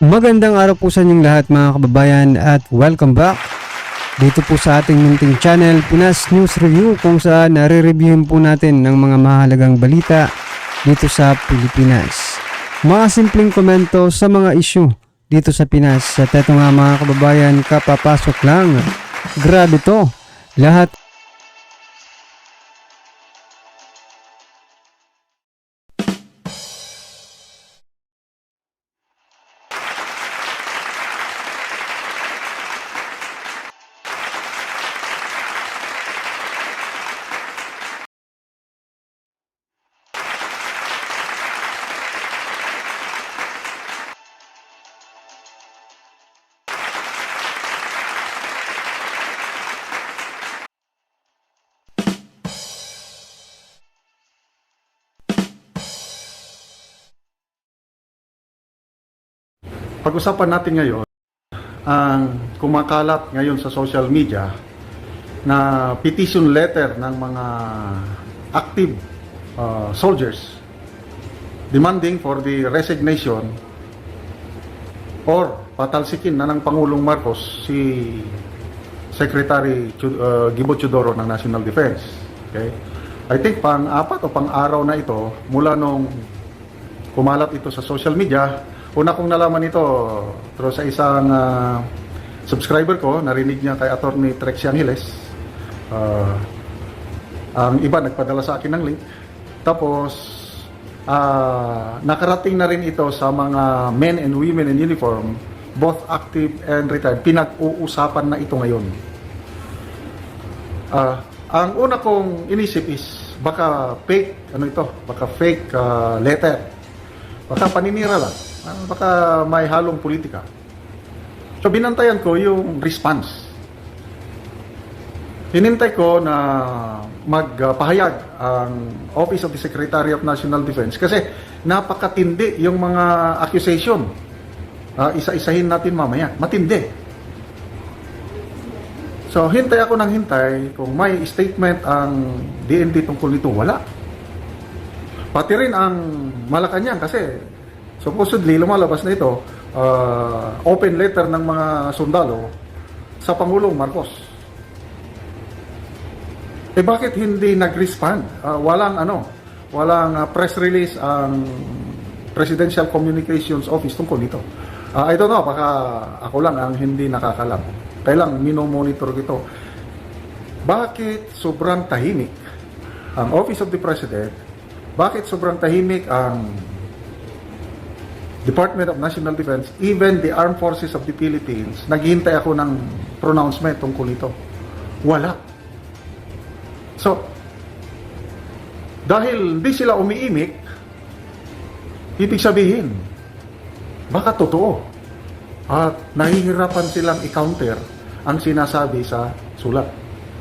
Magandang araw po sa inyong lahat mga kababayan at welcome back dito po sa ating munting channel Pinas News Review, kung saan nare-reviewin po natin ng mga mahalagang balita dito sa Pilipinas. Mga simpleng komento sa mga issue dito sa Pinas. At eto nga mga kababayan, kapapasok lang, grabe to, lahat Pag-usapan natin ngayon ang kumakalat ngayon sa social media na petition letter ng mga active soldiers demanding for the resignation or patalsikin na ng Pangulong Marcos si Secretary Gibo Teodoro ng National Defense. Okay? I think pang-apat o pang-araw na ito mula nung kumalat ito sa social media. Una kong nalaman ito pero sa isang subscriber ko, narinig niya kay Attorney Trexie Angeles. Ang iba nagpadala sa akin ng link. Tapos nakarating na rin ito sa mga men and women in uniform, both active and retired. Pinag-uusapan na ito ngayon. Ang una kong inisip is baka fake, baka fake letter. Baka paninira lang. Baka may halong politika. So binantayan ko yung response. Hinintay ko na magpahayag ang Office of the Secretary of National Defense kasi napakatindi yung mga accusation. Isa-isahin natin mamaya. Matindi. So hintay ako ng hintay kung may statement ang DND tungkol nito. Wala. Pati rin ang Malacanang kasi supposedly, lumalabas na ito, open letter ng mga sundalo sa Pangulong Marcos. Bakit hindi nag-respond? Walang press release ang Presidential Communications Office tungkol dito. I don't know, baka ako lang ang hindi nakakalam. Kailang minomonitor ito. Bakit sobrang tahimik ang Office of the President? Bakit sobrang tahimik ang Department of National Defense, even the Armed Forces of the Philippines? Naghihintay ako ng pronouncement tungkol ito. Wala. So, dahil hindi sila umiimik, ibig sabihin, baka totoo. At nahihirapan silang i-counter ang sinasabi sa sulat.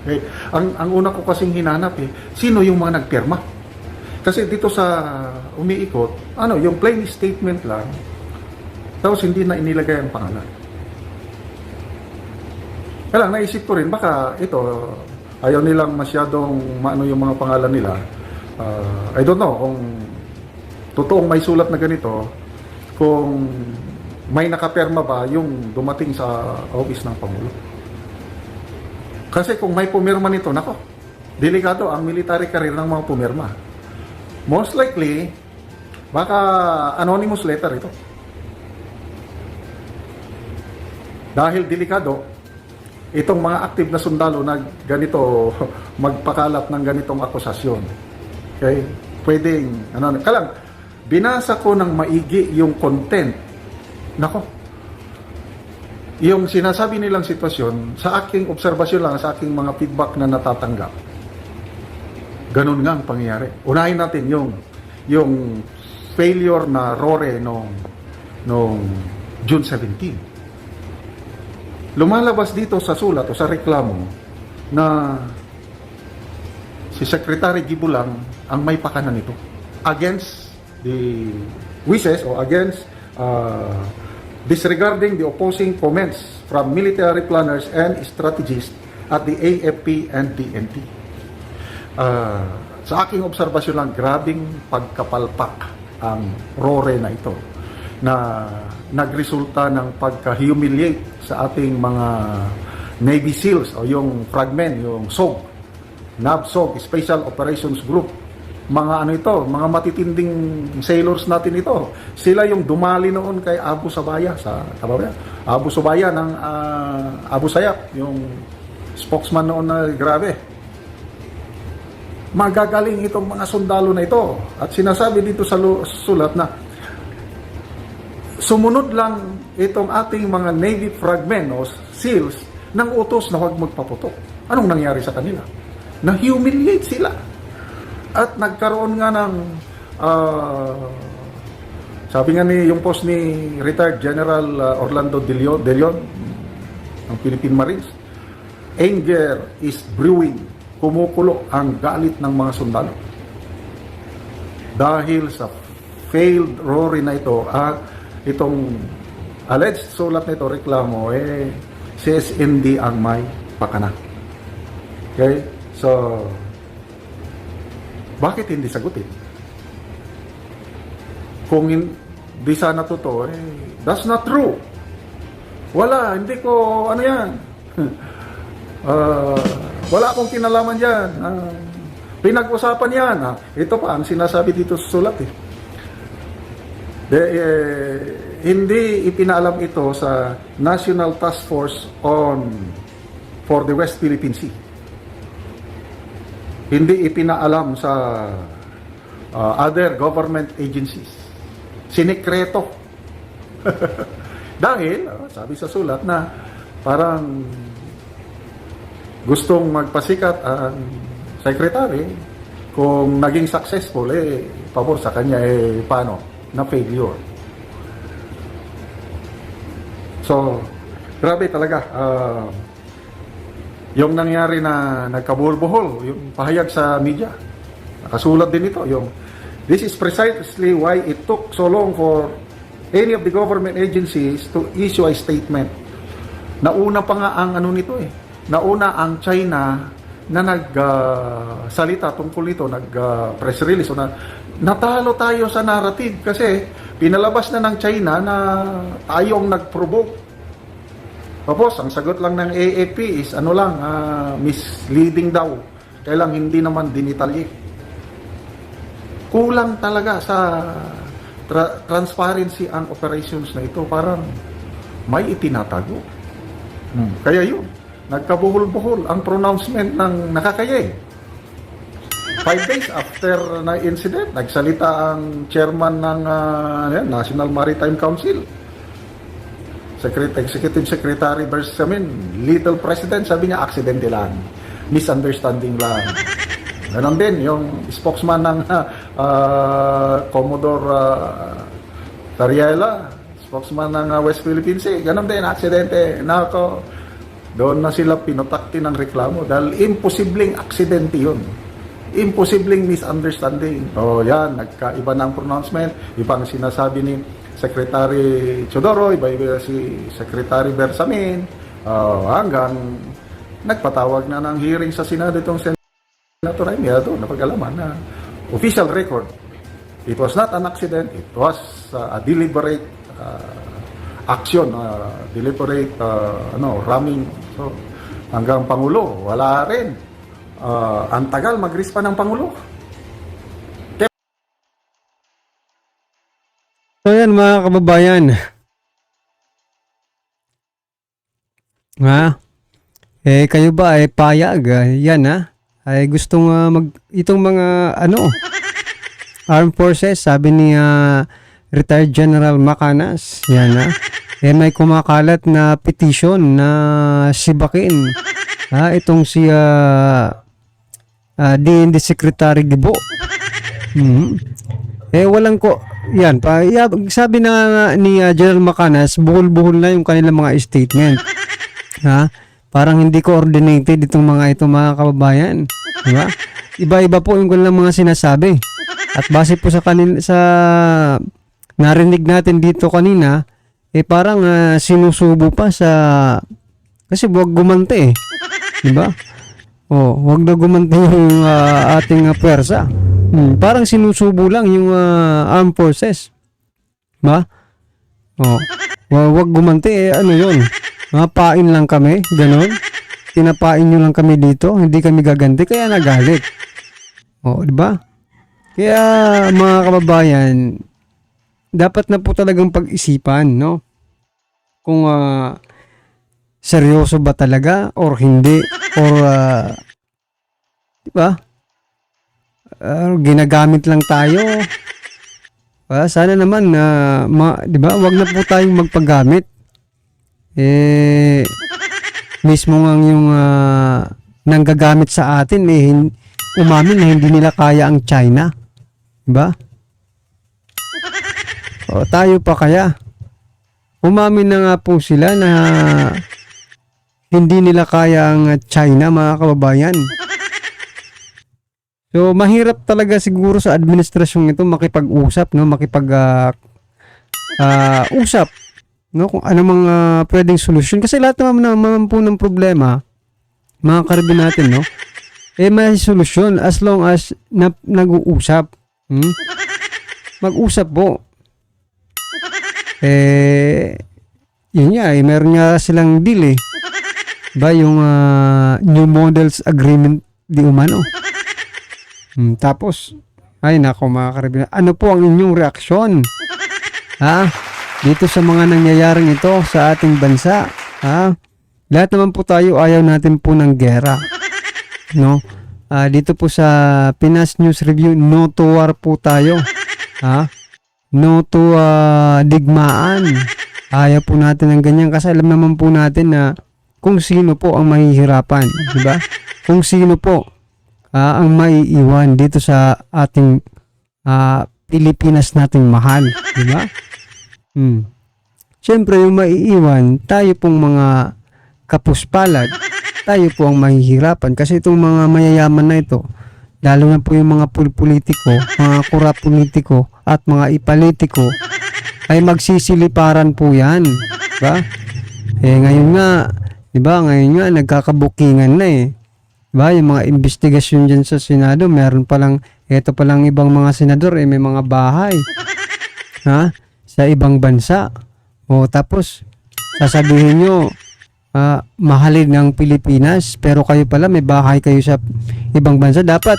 Okay? Ang una ko kasing hinanap, sino yung mga nagpirma? Kasi dito sa umiikot, yung plain statement lang, tapos hindi na inilagay ang pangalan. Kaya lang, naisip ko rin, baka ito, ayaw nilang masyadong maano yung mga pangalan nila. I don't know kung totoong may sulat na ganito, kung may nakaperma ba yung dumating sa office ng Pangulo. Kasi kung may pumirma nito, nako, delikado ang military career ng mga pumirma. Most likely, baka anonymous letter ito. Dahil delikado, itong mga active na sundalo na ganito magpakalat ng ganitong akusasyon. Okay? Pwedeng, kalang, binasa ko ng maigi yung content. Nako, yung sinasabi nilang sitwasyon, sa aking obserbasyon lang, sa aking mga feedback na natatanggap, ganun nga ang pangyayari. Unahin natin yung failure na RORE noong June 17. Lumalabas dito sa sulat o sa reklamo na si Secretary Gibo lang ang may pakanan nito against the wishes o against disregarding the opposing comments from military planners and strategists at the AFP and PNP. Sa aking obserbasyon lang, grabing pagkapalpak ang RORE na ito. na nagresulta ng pagka-humiliate sa ating mga Navy SEALs o yung fragment, yung SOG, NAVSOG, Special Operations Group. Mga ano ito, mga matitinding sailors natin ito. Sila yung dumali noon kay Abu Sabaya sa Abu Sabaya ng Abu Sayyaf, yung spokesman noon na grabe. Magagaling itong mga sundalo na ito. At sinasabi dito sa sulat na sumunod lang itong ating mga Navy fragment o SEALs ng utos na huwag magpaputok. Anong nangyari sa kanila? Na-humiliate sila. At nagkaroon nga ng sabi nga yung post ni retired General Orlando De Leon ng Philippine Marines, anger is brewing. Kumukulo ang galit ng mga sundalo. Dahil sa failed Rory na ito at itong alleged sulat na ito, reklamo, si SND ang may pakana. Okay? So, bakit hindi sagutin? Kung hindi sana totoo, that's not true. Wala, hindi ko, ano yan, wala akong kinalaman yan. Pinag-usapan yan. Ito pa, ang sinasabi dito sa sulat hindi ipinaalam ito sa National Task Force for the West Philippine Sea. Hindi ipinaalam sa other government agencies. Sinikreto. Dahil, sabi sa sulat na parang gustong magpasikat ang secretary, kung naging successful, pabor sa kanya, paano? Na failure. So, grabe talaga. Yung nangyari na nagkabuhol-buhol, yung pahayag sa media, nakasulat din ito, yung this is precisely why it took so long for any of the government agencies to issue a statement. Nauna pa nga ang ano nito nauna ang China na nagsalita tungkol nito, press release, na natalo tayo sa narrative kasi pinalabas na ng China na tayong nag-provoke. Tapos, ang sagot lang ng AFP is misleading daw. Kailang hindi naman dinitalye. Kulang talaga sa transparency ang operations na ito. Parang may itinatago. Kaya yun, nagkabuhol-buhol ang pronouncement ng nakakayay. 5 days after na incident, nagsalita ang chairman ng National Maritime Council, Executive Secretary Bersamin, Little President, sabi niya, aksidente lang, misunderstanding lang. Ganon din, yung spokesman ng Commodore Tariela, spokesman ng West Philippine Sea, ganon din, aksidente. Doon na sila pinutakti ng reklamo dahil imposibleng aksidente yun. Imposibleng misunderstanding. Yan, nagkaiba ng pronouncement, ibang sinasabi ni Secretary Chodoro, iba si Secretary Bersamin, hanggang nagpatawag na ng hearing sa Senado itong Senator Jaime. Doon napag-alaman na official record. It was not an accident, it was a deliberate action, deliberate ramming. So, hanggang Pangulo, wala rin. Ang tagal mag-rispa ng Pangulo. So yan mga kababayan. Kayo ba ay payag? Yan ay gustong itong mga Armed Forces, sabi ni Retired General Macanas, yan may kumakalat na petition na sibakin itong si DND Secretary Gibo. Walang yan pa, sabi na ni General Macanas, buhol-buhol na yung kanilang mga statement. Parang hindi coordinated itong mga ito, mga kababayan. Diba? Iba-iba po yung kanilang mga sinasabi. At base po sa narinig natin dito kanina, parang sinusubo pa sa, kasi huwag gumante diba? Huwag na gumante yung ating puwersa. Parang sinusubo lang yung armed forces. Diba? Oh, wag gumanti eh, ano yun? Pain lang kami, ganon. Tinapain nyo lang kami dito, hindi kami gaganti, kaya nagalit. Oh, di ba? Kaya mga kababayan, dapat na po talagang pag-isipan, no? Kung seryoso ba talaga or hindi, or di ba? Ginagamit lang tayo. Sana naman na di ba, wag na po tayong magpagamit. Mismo nga yung nanggagamit sa atin umamin na hindi nila kaya ang China. Di ba? O tayo pa kaya? Umamin na nga po sila na hindi nila kaya ang China, mga kababayan. So mahirap talaga siguro sa administrasyong ito makipag-usap, no, usap, no, kung ano mga pwedeng solusyon, kasi lahat naman po ng problema, mga karibin natin, no, may solusyon as long as nag-uusap. Mag-usap po. Yun nga, meron nga silang deal ba, yung New Models Agreement di umano. Tapos, ay nako mga karibin, ano po ang inyong reaksyon dito sa mga nangyayaring ito sa ating bansa? Lahat naman po tayo ayaw natin po ng gera, no? Dito po sa Pinas News Review, no to war po tayo. No to digmaan. Ayaw po natin ng ganyan kasi alam naman po natin na kung sino po ang mahihirapan, di ba? Kung sino po ang maiiwan dito sa ating Pilipinas nating mahal, di ba? Siyempre yung maiiwan, tayo pong mga kapuspalad, tayo po ang mahihirapan kasi itong mga mayayaman na ito, lalo na po yung mga politiko, mga kura politiko at mga ipolitiko, ay magsisiliparan po yan, ba? Ngayon nga, di ba? Ngayon nga nagkakabukingan na ba? Yung mga investigasyon dyan sa Senado, meron palang, eto palang ibang mga senador may mga bahay sa ibang bansa. Tapos sasabihin nyo, mahalin ng Pilipinas, pero kayo pala may bahay kayo sa ibang bansa. Dapat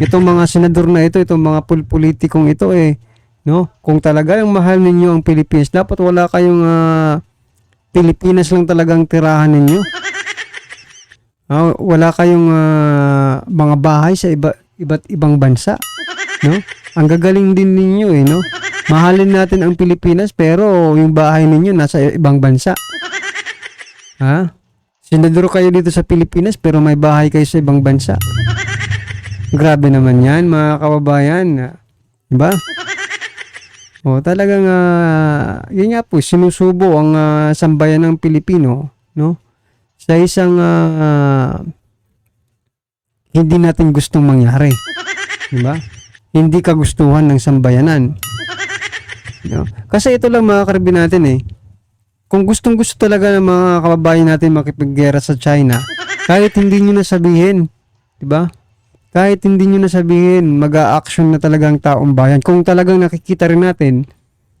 itong mga senador na ito, itong mga politikong ito no, kung talaga yung mahal ninyo ang Pilipinas, dapat wala kayong Pilipinas lang talagang tirahan ninyo. Wala kayong mga bahay sa iba't ibang bansa, no? Ang gagaling din ninyo no? Mahalin natin ang Pilipinas pero yung bahay ninyo nasa ibang bansa. Senador kayo dito sa Pilipinas pero may bahay kayo sa ibang bansa. Grabe naman yan, mga kababayan. Diba? Talagang yun nga po, sinusubo ang sambayan ng Pilipino, no? Sa isang hindi natin gustong mangyari. Diba? Hindi kagustuhan ng sambayanan. No? Kasi ito lang mga karibin natin kung gustong gusto talaga ng mga kababayan natin makipaggera sa China, kahit hindi nyo nasabihin, diba? Kahit hindi nyo nasabihin, mag-a-action na talagang taong bayan. Kung talagang nakikita rin natin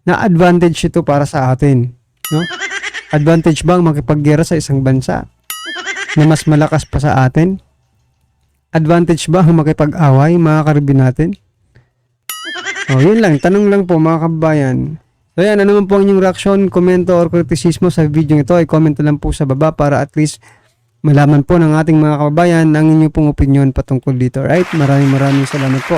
na advantage ito para sa atin, no? Advantage bang makipaggera sa isang bansa na mas malakas pa sa atin? Advantage ba ang makipag-away, mga karibin natin? Yun lang, tanong lang po mga kababayan. So yan, ano naman po ang inyong reaksyon, komento or kritisismo sa video ito, ay comment lang po sa baba para at least malaman po ng ating mga kababayan ang inyong pong opinion patungkol dito. Right? Maraming salamat po.